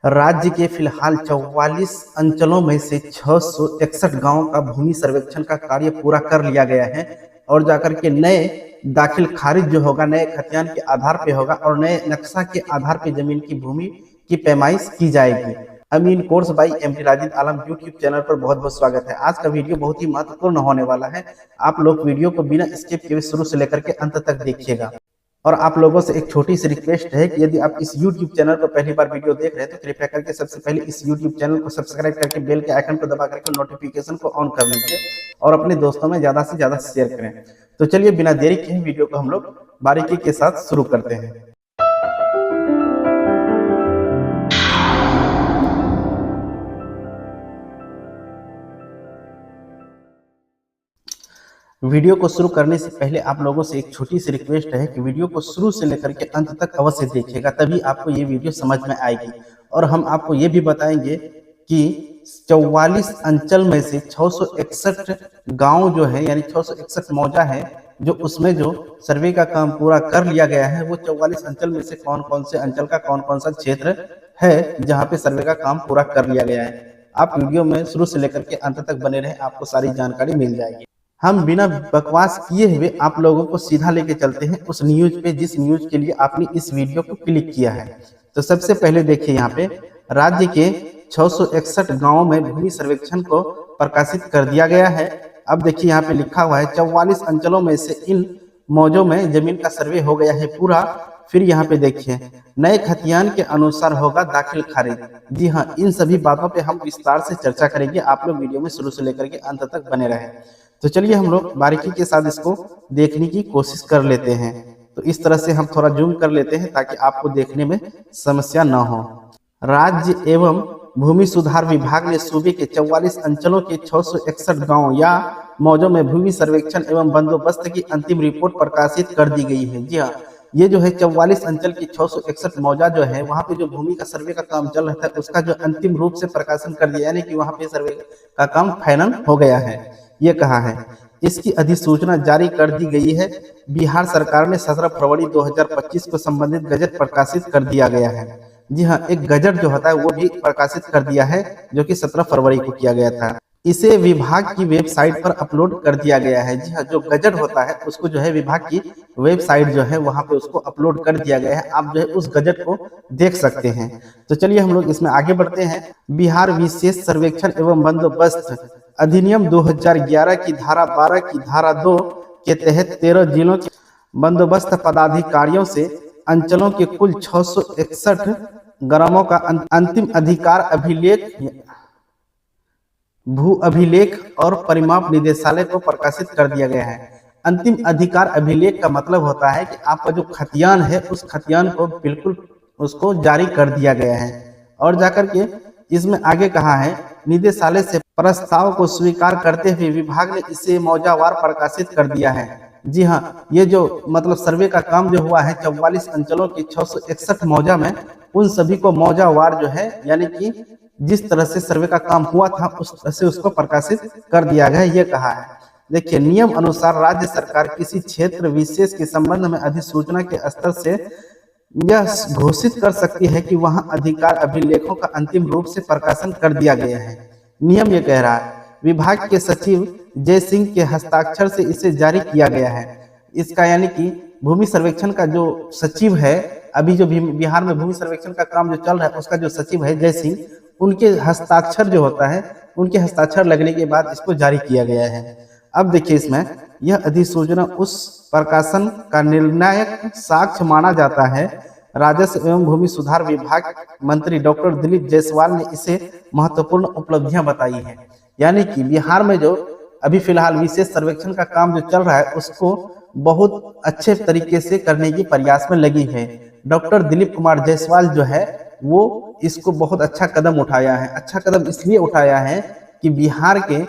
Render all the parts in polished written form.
राज्य के फिलहाल 44 अंचलों में से 661 गांवों का भूमि सर्वेक्षण का कार्य पूरा कर लिया गया है और जाकर के नए दाखिल खारिज जो होगा नए खतियान के आधार पे होगा और नए नक्शा के आधार पे जमीन की भूमि की पैमाइश की जाएगी। अमीन course by MD Rajid Alam YouTube channel पर बहुत बहुत स्वागत है। आज का वीडियो बहुत ही महत्वपूर्ण होने वाला है। आप लोग वीडियो को बिना स्किप किए शुरू से लेकर के अंत तक देखिएगा। और आप लोगों से एक छोटी सी रिक्वेस्ट है कि यदि आप इस YouTube चैनल पर पहली बार वीडियो देख रहे हैं तो कृपया करके सबसे पहले इस YouTube चैनल को सब्सक्राइब करके बेल के आइकन को दबा करके नोटिफिकेशन को ऑन कर लीजिए और अपने दोस्तों में ज्यादा से ज्यादा शेयर करें। तो चलिए बिना देरी के वीडियो को हम लोग बारीकी के साथ शुरू करते हैं। वीडियो को शुरू करने से पहले आप लोगों से एक छोटी सी रिक्वेस्ट है कि वीडियो को शुरू से लेकर के अंत तक अवश्य देखिएगा, तभी आपको ये वीडियो समझ में आएगी। और हम आपको ये भी बताएंगे कि 44 अंचल में से 661 गांव जो है यानी 661 मौजा है जो उसमें जो सर्वे का काम पूरा कर लिया गया है, वो 44 अंचल में से कौन कौन से अंचल का कौन कौन सा क्षेत्र है जहाँ पे सर्वे का काम पूरा कर लिया गया है। आप वीडियो में शुरू से लेकर के अंत तक बने रहे, आपको सारी जानकारी मिल जाएगी। हम बिना बकवास किए हुए आप लोगों को सीधा लेके चलते हैं उस न्यूज पे जिस न्यूज के लिए आपने इस वीडियो को क्लिक किया है। तो सबसे पहले देखिए यहाँ पे राज्य के 661 गांवों में भूमि सर्वेक्षण को प्रकाशित कर दिया गया है। अब देखिए यहाँ पे लिखा हुआ है 44 अंचलों में से इन मौजों में जमीन का सर्वे हो गया है पूरा। फिर यहाँ पे देखिए नए खतियान के अनुसार होगा दाखिल खारिज। जी हाँ, इन सभी बातों पे हम विस्तार से चर्चा करेंगे। आप लोग वीडियो में शुरू से लेकर के अंत तक बने रहे। तो चलिए हम लोग बारीकी के साथ इसको देखने की कोशिश कर लेते हैं। तो इस तरह से हम थोड़ा जूम कर लेते हैं ताकि आपको देखने में समस्या न हो। राज्य एवं भूमि सुधार विभाग ने सूबे के 44 अंचलों के 661 गांव या मौजों में भूमि सर्वेक्षण एवं बंदोबस्त की अंतिम रिपोर्ट प्रकाशित कर दी गई है। जी हाँ, ये जो है 44 अंचल की 661 मौजा जो है वहां पे जो भूमि का सर्वे का काम चल रहा था उसका जो अंतिम रूप से प्रकाशन कर दिया, यानी कि वहां पे सर्वे का काम फाइनल हो गया है। ये कहा है इसकी अधिसूचना जारी कर दी गई है। बिहार सरकार ने 17 फरवरी 2025 को संबंधित गजट प्रकाशित कर दिया गया है। जी हाँ, एक गजट जो होता है वो भी प्रकाशित कर दिया है जो कि 17 फरवरी को किया गया था। इसे विभाग की वेबसाइट पर अपलोड कर दिया गया है। जी हाँ, जो गजट होता है उसको जो है विभाग की वेबसाइट जो है वहां पे उसको अपलोड कर दिया गया है। आप जो है उस गजट को देख सकते हैं। तो चलिए हम लोग इसमें आगे बढ़ते हैं। बिहार विशेष सर्वेक्षण एवं बंदोबस्त अधिनियम 2011 की धारा 12 की धारा 2 के तहत 13 जिलों के बंदोबस्त पदाधिकारियों से अंचलों के कुल 661 ग्रामों का अंतिम अधिकार अभिलेख भू अभिलेख और परिमाप निदेशालय को प्रकाशित कर दिया गया है। अंतिम अधिकार अभिलेख का मतलब होता है कि आपका जो खतियान है उस खतियान को बिल्कुल उसको जारी कर दिया गया है। और जाकर के इसमें आगे कहा है निदेशालय से प्रस्ताव को स्वीकार करते हुए विभाग ने इसे मौजावार प्रकाशित कर दिया है। जी हाँ, ये जो मतलब सर्वे का काम जो हुआ है 44 अंचलों की 661 मौजा में, उन सभी को मौजावार जो है यानी कि जिस तरह से सर्वे का काम हुआ था उस तरह से उसको प्रकाशित कर दिया गया है। ये कहा है देखिए नियम अनुसार राज्य सरकार किसी क्षेत्र विशेष के संबंध में अधिसूचना के स्तर से यह घोषित कर सकती है कि वहां अधिकार अभिलेखों का अंतिम रूप से प्रकाशन कर दिया गया है। नियम ये कह रहा है विभाग के सचिव जय सिंह के हस्ताक्षर से इसे जारी किया गया है। इसका यानी कि भूमि सर्वेक्षण का जो सचिव है, अभी जो बिहार में भूमि सर्वेक्षण का काम जो चल रहा है उसका जो सचिव है जय सिंह, उनके हस्ताक्षर जो होता है उनके हस्ताक्षर लगने के बाद इसको जारी किया गया है। अब देखिए इसमें यह अधिसूचना उस प्रकाशन का निर्णायक साक्ष्य माना जाता है। राजस्व एवं भूमि सुधार विभाग मंत्री डॉक्टर दिलीप जायसवाल ने इसे महत्वपूर्ण उपलब्धियां बताई है। यानी कि बिहार में जो अभी फिलहाल विशेष सर्वेक्षण का काम जो चल रहा है उसको बहुत अच्छे तरीके से करने की प्रयास में लगी है। डॉक्टर दिलीप कुमार जायसवाल जो है वो इसको बहुत अच्छा कदम उठाया है। अच्छा कदम इसलिए उठाया है कि बिहार के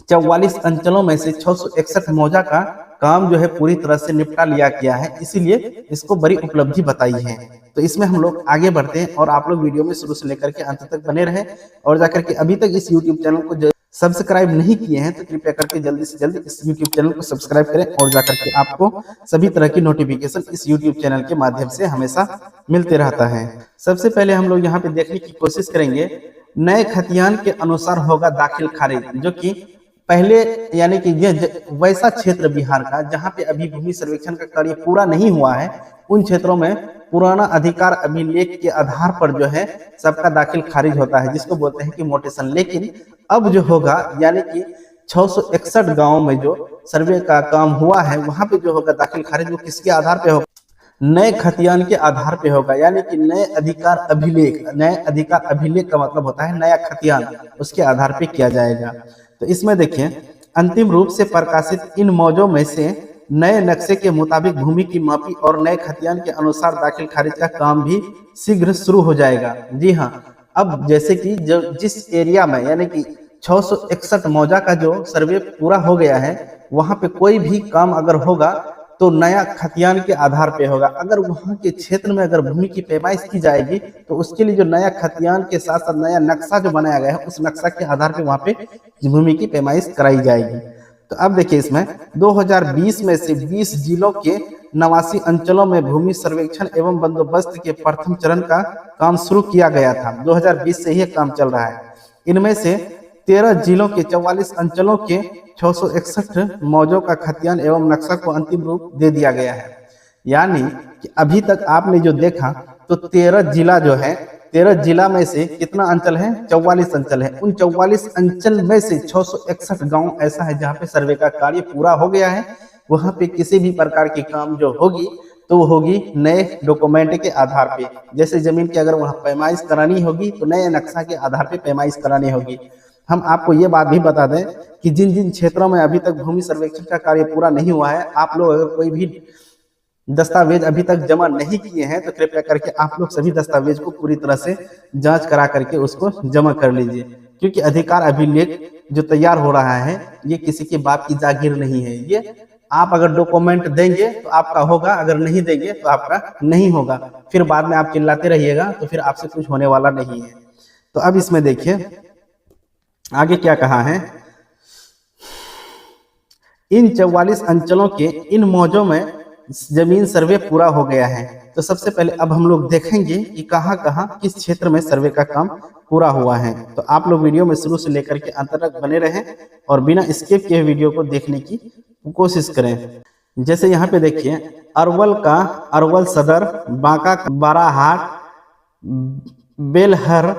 44 अंचलों में से 661 मौजा का काम जो है पूरी तरह से निपटा लिया गया है, इसीलिए इसको बड़ी उपलब्धि बताई है। तो इसमें हम लोग आगे बढ़ते हैं और आप लोग वीडियो में शुरू से लेकर के अंत तक बने रहें और जाकर के अभी तक इस YouTube चैनल को सब्सक्राइब नहीं किए हैं तो कृपया करके जल्दी से जल्दी इस यूट्यूब चैनल को सब्सक्राइब करें और जाकर के आपको सभी तरह की नोटिफिकेशन इस यूट्यूब चैनल के माध्यम से हमेशा मिलते रहता है। सबसे पहले हम लोग यहाँ पे देखने की कोशिश करेंगे, नए खतियान के अनुसार होगा दाखिल खारिज, जो कि पहले यानी कि ये वैसा क्षेत्र बिहार का जहाँ पे अभी भूमि सर्वेक्षण का कार्य पूरा नहीं हुआ है, उन क्षेत्रों में पुराना अधिकार अभिलेख के आधार पर जो है सबका दाखिल खारिज होता है, जिसको बोलते हैं कि मोटेशन। लेकिन अब जो होगा यानी कि 661 गांव में जो सर्वे का काम हुआ है, वहां पे जो होगा दाखिल खारिज वो किसके आधार पे होगा? नए खतियान के आधार पे होगा, यानी कि नए अधिकार अभिलेख। नए अधिकार अभिलेख का मतलब होता है नया खतियान, उसके आधार पे किया जाएगा। तो इसमें देखिए, अंतिम रूप से प्रकाशित इन मौजों में से नए नक्शे के मुताबिक भूमि की मापी और नए खतियान के अनुसार दाखिल खारिज का काम भी शीघ्र शुरू हो जाएगा। जी हाँ, अब जैसे कि जो जिस एरिया में यानी कि 661 मौजा का जो सर्वे पूरा हो गया है, वहां पे कोई भी काम अगर होगा तो नया खतियान के आधार पे होगा। अगर वहां के क्षेत्र में अगर भूमि की पैमाइश की जाएगी तो उसके लिए जो नया खतियान के साथ साथ नया नक्शा जो बनाया गया है, उस नक्शा के आधार पे वहां पे भूमि की पैमाइश कराई जाएगी। तो अब देखिए, इसमें 2020 में से 20 जिलों के 89 अंचलों में भूमि सर्वेक्षण एवं बंदोबस्त के प्रथम चरण का काम शुरू किया गया था। 2020 से ही काम चल रहा है। इनमें से 13 जिलों के 44 अंचलों के 661 मौजों का खतियान एवं नक्शा को अंतिम रूप दे दिया गया है। यानी कि अभी तक आपने जो देखा तो 13 जिला जो है, 13 जिला में से कितना अंचल है? 44 अंचल है। उन 44 अंचल में से 661 गांव ऐसा है जहां पे सर्वे का कार्य पूरा हो गया है। वहां पे किसी भी प्रकार की काम जो होगी तो वो होगी नए डॉक्यूमेंट के आधार पे। जैसे जमीन की अगर वहां पैमाइश करानी होगी तो नए नक्शा के आधार पे पैमाइश करानी होगी। हम आपको ये बात भी बता दें कि जिन जिन क्षेत्रों में अभी तक भूमि सर्वेक्षण का कार्य पूरा नहीं हुआ है, आप लोग अगर कोई भी दस्तावेज अभी तक जमा नहीं किए हैं तो कृपया करके आप लोग सभी दस्तावेज को पूरी तरह से जांच करा करके उसको जमा कर लीजिए, क्योंकि अधिकार अभिलेख जो तैयार हो रहा है ये किसी के बाप की जागीर नहीं है। ये आप अगर डॉक्यूमेंट देंगे तो आपका होगा, अगर नहीं देंगे तो आपका नहीं होगा। फिर बाद में आप चिल्लाते रहिएगा तो फिर आपसे कुछ होने वाला नहीं है। तो अब इसमें देखिए आगे क्या कहा है। इन 44 अंचलों के इन मौजों में जमीन सर्वे पूरा हो गया है। तो सबसे पहले अब हम लोग देखेंगे कि कहां कहां किस क्षेत्र में सर्वे का काम पूरा हुआ है। तो आप लोग वीडियो में शुरू से लेकर के अंत तक बने रहें और बिना स्किप किए वीडियो को देखने की कोशिश करें। जैसे यहाँ पे देखिए, अरवल का अरवल सदर, बांका का बाराहाट, बेलहर,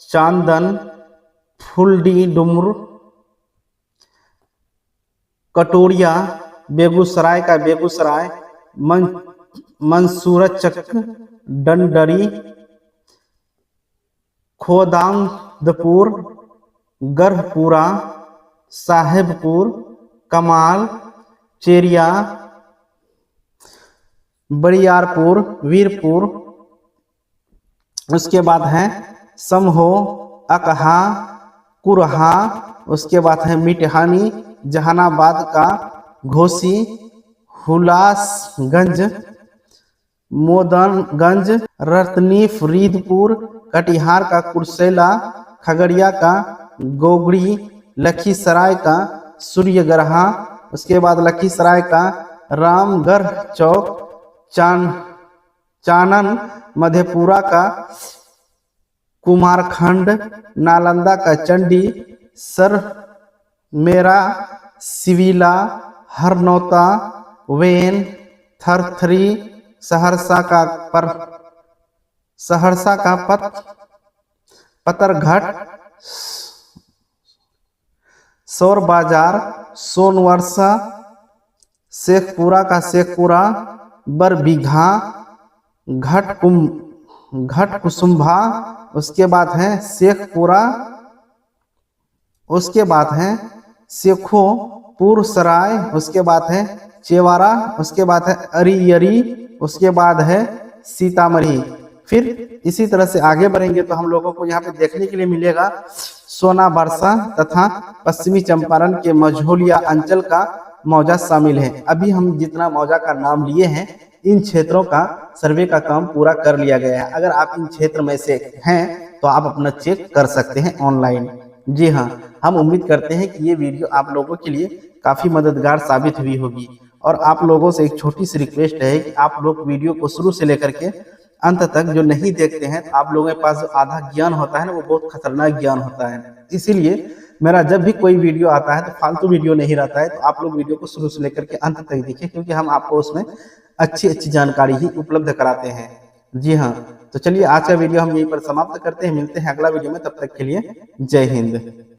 चांदन, फुलडी डुमर, कटोरिया, बेगूसराय का बेगूसराय, मंसूरचक, डंडरी, खोदांगपुर, गढ़पुरा, साहेबपुर, कमाल, चेरिया, बरियारपुर, वीरपुर, उसके बाद है समहो, अकहा, कुरहा, उसके बाद है मिटहानी, जहानाबाद का घोसी, हुलासगंज, मोदनगंज, रतनी, फरीदपुर, कटिहार का कुर्सेला, खगड़िया का गोगड़ी, लखीसराय का सूर्यगढ़ा, उसके बाद लखीसराय का रामगढ़ चौक, चानन, मधेपुरा का कुमारखंड, नालंदा का चंडी, सरमेरा, सिविला, हरनौता, वेन, थरथरी, सहरसा का पतरघट, सौर बाजार, सोनवर्षा, शेखपुरा का शेखपुरा, बरबीघा, घट कुसुम्भा, उसके बाद है शेखपुरा, उसके बाद है शेखोपुर सराय, उसके बाद है चेवारा, उसके बाद है अरियरी, उसके बाद है सीतामढ़ी। फिर इसी तरह से आगे बढ़ेंगे तो हम लोगों को यहाँ पे देखने के लिए मिलेगा सोनाबरसा तथा पश्चिमी चंपारण के मझौलिया अंचल का मौजा शामिल है। अभी हम जितना मौजा का नाम लिए हैं, इन क्षेत्रों का सर्वे का काम पूरा कर लिया गया है। अगर आप इन क्षेत्र में से हैं तो आप अपना चेक कर सकते हैं ऑनलाइन। जी हाँ, हम उम्मीद करते हैं कि ये वीडियो आप लोगों के लिए काफ़ी मददगार साबित हुई होगी और आप लोगों से एक छोटी-सी रिक्वेस्ट है कि आप लोग वीडियो को शुरू से लेकर के अंत तक जो नहीं देखते हैं, तो आप लोगों के पास जो आधा ज्ञान होता है ना, वो बहुत खतरनाक ज्ञान होता है। इसीलिए मेरा जब भी कोई वीडियो आता है, तो फालतू वीडियो नहीं रहता है, तो आप लोग वीडियो को शुरू से लेकर के अंत तक देखिए, क्योंकि हम आपको उसमें अच्छी-अच्छी जानकारी ही उपलब्ध कराते हैं। जी हाँ, तो चलिए आज का वीडियो हम यहीं पर समाप्त करते हैं, मिलते हैं अगला वीडियो में, तब तक के लिए जय हिंद।